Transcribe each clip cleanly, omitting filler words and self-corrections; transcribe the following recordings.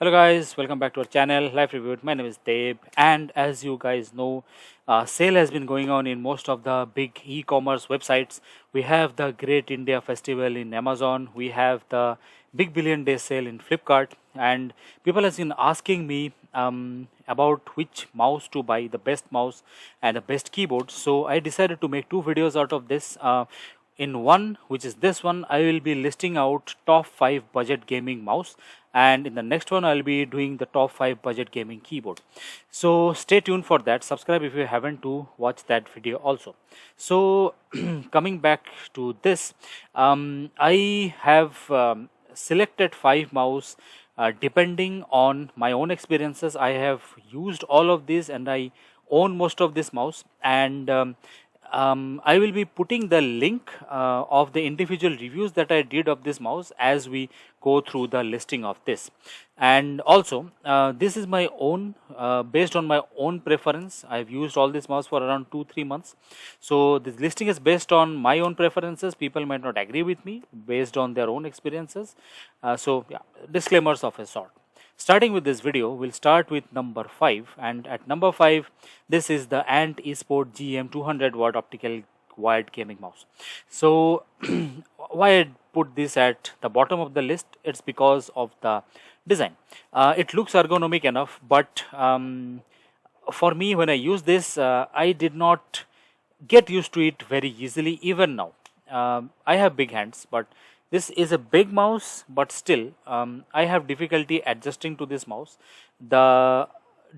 Hello guys, welcome back to our channel Life Review. My name is Deb, and as you guys know, sale has been going on in most of the big e-commerce websites. We have the Great India Festival in Amazon. We have the Big Billion Day sale in Flipkart, and people have been asking me about which mouse to buy, the best mouse and the best keyboard. So I decided to make two videos out of this. In one, which is this one, I will be listing out top 5 budget gaming mouse, and in the next one I'll be doing the top 5 budget gaming keyboard. So stay tuned for that. Subscribe if you haven't to watch that video also. So coming back to this, I have selected 5 mouse depending on my own experiences. I have used all of these and I own most of this mouse, and I will be putting the link of the individual reviews that I did of this mouse as we go through the listing of this. And also, this is my own, based on my own preference. I've used all this mouse for around 2-3 months. So this listing is based on my own preferences. People might not agree with me based on their own experiences. So yeah, disclaimers of a sort. Starting with this video, we'll start with number 5, and at number 5, this is the Ant eSport GM 200 watt optical wired gaming mouse. So why I put this at the bottom of the list? It's because of the design. It looks ergonomic enough, but for me, when I use this, I did not get used to it very easily. Even now, I have big hands, but this is a big mouse, but still I have difficulty adjusting to this mouse. The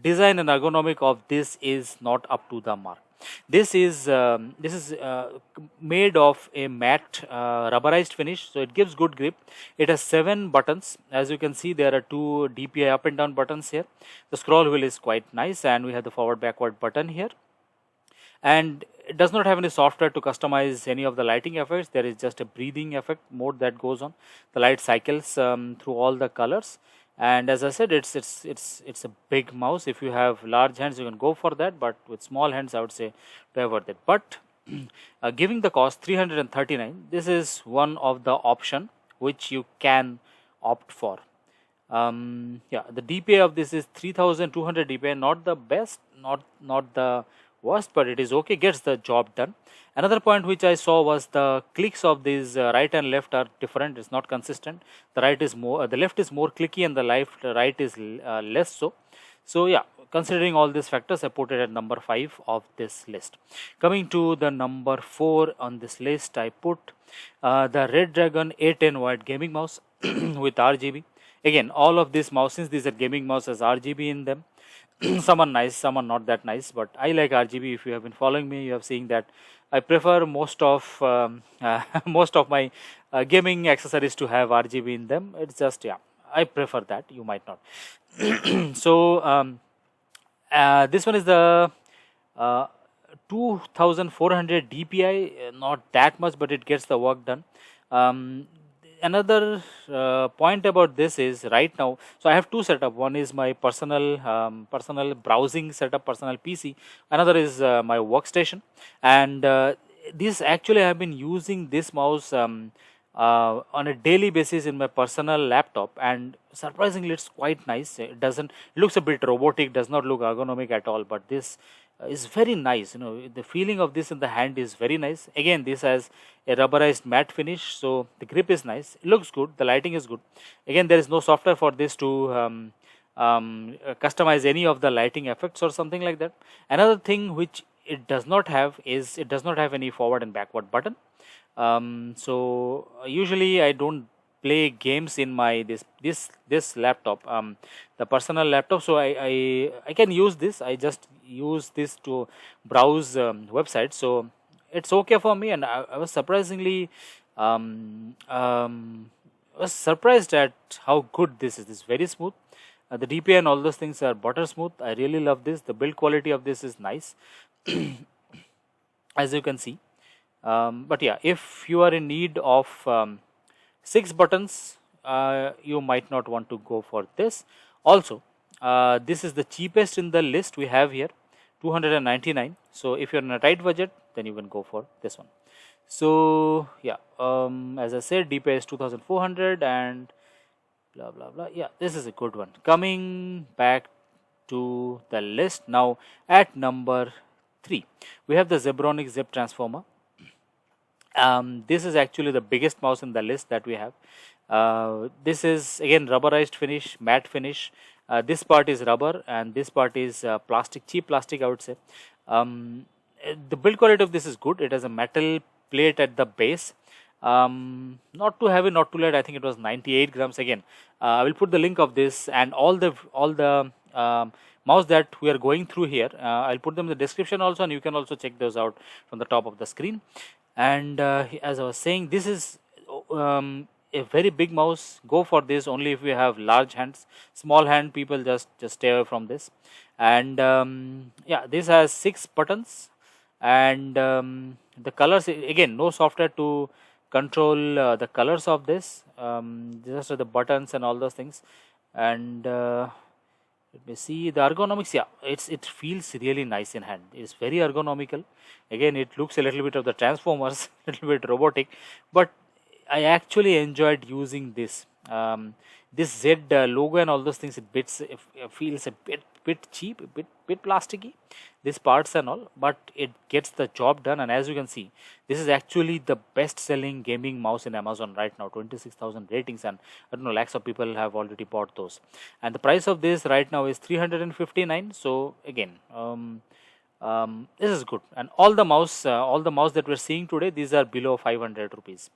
design and ergonomic of this is not up to the mark. This is made of a matte rubberized finish, so it gives good grip. It has 7 buttons. As you can see, there are 2 DPI up and down buttons here. The scroll wheel is quite nice, and we have the forward backward button here. And it does not have any software to customize any of the lighting effects. There is just a breathing effect mode that goes on. The light cycles through all the colors, and as I said, it's a big mouse. If you have large hands, you can go for that, but with small hands, I would say to avoid that. But giving the cost 339, this is one of the option which you can opt for. Yeah, the DPI of this is 3200 DPI, not the best, not the worst, but it is okay, gets the job done. Another point which I saw was the clicks of these right and left are different. It's not consistent. The right is more, the left is more clicky, and the right is less so. So yeah, considering all these factors, I put it at number 5 of this list. Coming to the number 4 on this list, I put the Red Dragon A10 wired gaming mouse with RGB. Again, all of these mouse, since these are gaming mouse, has RGB in them. Some are nice, some are not that nice, but I like RGB. If you have been following me, you have seen that I prefer most of most of my gaming accessories to have RGB in them. It's just, yeah, I prefer that. You might not. So this one is the 2400 DPI, not that much, but it gets the work done. Another point about this is right now, so I have 2 setup. One is my personal browsing setup, personal PC. Another is my workstation, and this actually I have been using this mouse on a daily basis in my personal laptop, and surprisingly it's quite nice. It looks a bit robotic, does not look ergonomic at all, but this is very nice. The feeling of this in the hand is very nice. Again, this has a rubberized matte finish, so the grip is nice. It looks good. The lighting is good. Again, there is no software for this to customize any of the lighting effects or something like that. Another thing which it does not have is it does not have any forward and backward button. So usually I don't play games in my this laptop, the personal laptop, so I can use this. I just use this to browse websites, so it's okay for me. And I was surprisingly was surprised at how good this is. This is very smooth. The DPI and all those things are butter smooth. I really love this. The build quality of this is nice, as you can see. But yeah, if you are in need of 6 buttons, you might not want to go for this. Also, this is the cheapest in the list we have here, 299. So if you're in a tight budget, then you can go for this one. So yeah, as I said, DPI is 2400, and blah blah blah. Yeah, this is a good one. Coming back to the list now, at number 3 we have the Zebronic Zip Transformer. This is actually the biggest mouse in the list that we have. This is again rubberized finish, matte finish. This part is rubber and this part is plastic, cheap plastic, I would say. The build quality of this is good. It has a metal plate at the base. Not too heavy, not too light. I think it was 98 grams. Again, I will put the link of this and all the mouse that we are going through here. I'll put them in the description also, and you can also check those out from the top of the screen. And as I was saying, this is a very big mouse. Go for this only if you have large hands. Small hand people just stay away from this. And yeah, this has 6 buttons, and the colors, again, no software to control the colors of this. Just the buttons and all those things. And let me see the ergonomics. Yeah, it feels really nice in hand. It's very ergonomical. Again, it looks a little bit of the Transformers, a little bit robotic, but I actually enjoyed using this. This Z logo and all those things. It feels a bit cheap, a bit plasticky. These parts and all, but it gets the job done. And as you can see, this is actually the best-selling gaming mouse in Amazon right now. 26,000 ratings, and I don't know, lakhs of people have already bought those. And the price of this right now is 359. So again, this is good. And all the mouse that we're seeing today, these are below 500 rupees.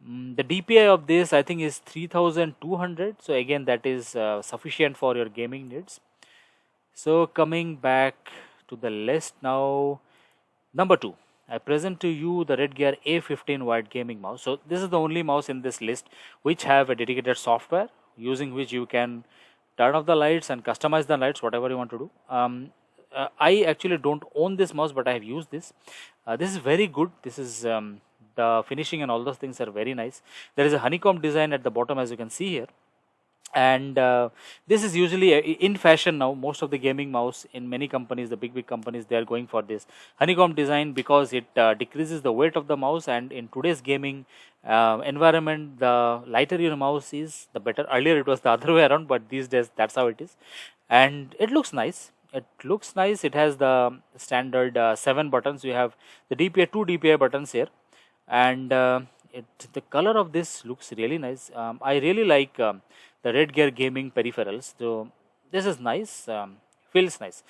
The DPI of this I think is 3200. So again, that is sufficient for your gaming needs. So coming back to the list now, number 2, I present to you the Redgear A15 wired gaming mouse. So this is the only mouse in this list which have a dedicated software using which you can turn off the lights and customize the lights, whatever you want to do. I actually don't own this mouse, but I have used this. This is very good. This is the finishing and all those things are very nice. There is a honeycomb design at the bottom, as you can see here. And this is usually in fashion now. Most of the gaming mouse in many companies, the big companies, they are going for this honeycomb design because it decreases the weight of the mouse. And in today's gaming environment, the lighter your mouse is, the better. Earlier it was the other way around, but these days that's how it is. And it looks nice. It has the standard 7 buttons. You have the DPI, 2 DPI buttons here, and the color of this looks really nice. I really like the Redgear gaming peripherals. So this is nice, feels nice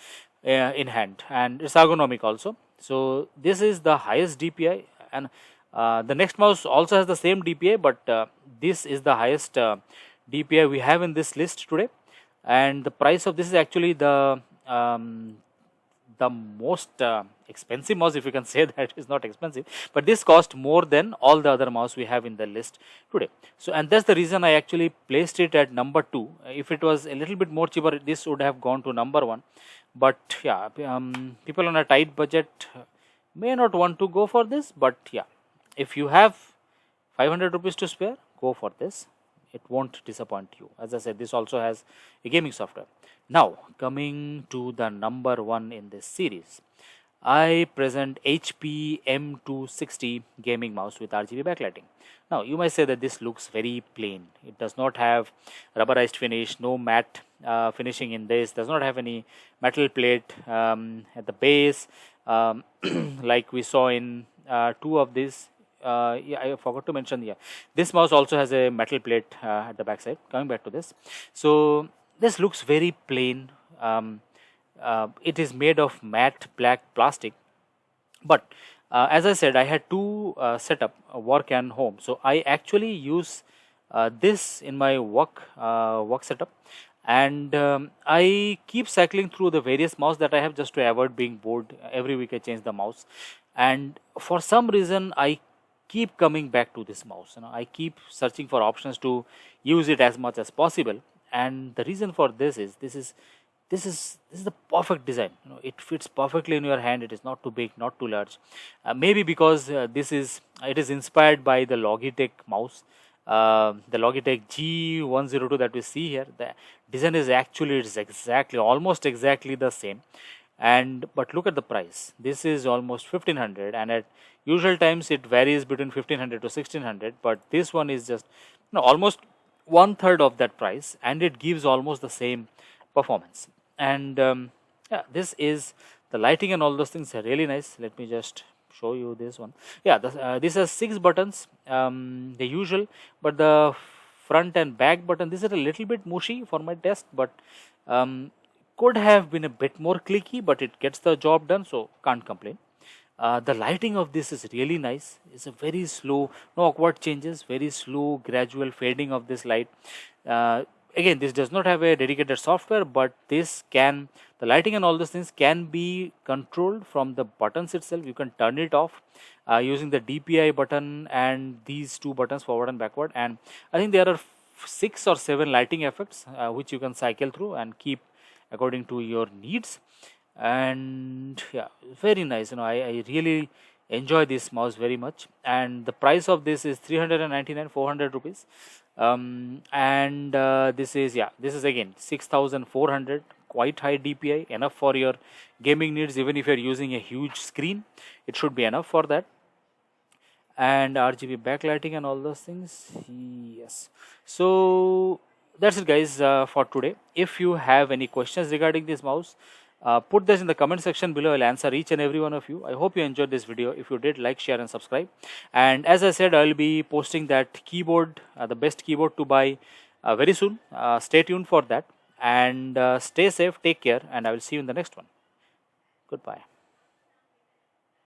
in hand, and it's ergonomic also. So this is the highest DPI, and the next mouse also has the same DPI, but this is the highest DPI we have in this list today. And the price of this is actually the most expensive mouse, if you can say that. Is not expensive, but this cost more than all the other mouse we have in the list today. So, and that's the reason I actually placed it at number 2. If it was a little bit more cheaper, this would have gone to number 1. But yeah, people on a tight budget may not want to go for this, but yeah, if you have 500 rupees to spare, go for this. It won't disappoint you. As I said, this also has a gaming software. Now, coming to the number 1 in this series, I present HP M260 gaming mouse with RGB backlighting. Now, you might say that this looks very plain. It does not have rubberized finish, no matte finishing in this, does not have any metal plate at the base, like we saw in 2 of these. Yeah, I forgot to mention. Yeah, this mouse also has a metal plate at the back side. Coming back to this, so this looks very plain. It is made of matte black plastic, but as I said, I had 2 setup, work and home. So I actually use this in my work setup, and I keep cycling through the various mouse that I have just to avoid being bored. Every week I change the mouse, and for some reason I keep coming back to this mouse. I keep searching for options to use it as much as possible, and the reason for this is this is the perfect design. It fits perfectly in your hand. It is not too big, not too large. Maybe because it is inspired by the Logitech mouse, the Logitech G102 that we see here. The design is exactly almost exactly the same. And but look at the price. This is almost 1500, and at usual times it varies between 1500 to 1600, but this one is just almost one third of that price, and it gives almost the same performance. And yeah, this is the lighting and all those things are really nice. Let me just show you this one. Yeah, this has 6 buttons, the usual, but the front and back button, this is a little bit mushy for my test, but um, could have been a bit more clicky, but it gets the job done, so can't complain. The lighting of this is really nice. It's a very slow, no awkward changes, very slow, gradual fading of this light. Uh, Again, this does not have a dedicated software, but the lighting and all those things can be controlled from the buttons itself. You can turn it off using the DPI button and these 2 buttons, forward and backward. And I think there are 6 or 7 lighting effects which you can cycle through and keep according to your needs. And yeah, very nice. I really enjoy this mouse very much, and the price of this is 399, 400 rupees. And this is again 6400, quite high DPI, enough for your gaming needs. Even if you're using a huge screen, it should be enough for that. And RGB backlighting and all those things. Yes, so that's it, guys, for today. If you have any questions regarding this mouse, put this in the comment section below. I'll answer each and every one of you. I hope you enjoyed this video. If you did, like, share and subscribe. And as I said, I'll be posting that keyboard, the best keyboard to buy, very soon. Stay tuned for that, and stay safe, take care, and I will see you in the next one. Goodbye.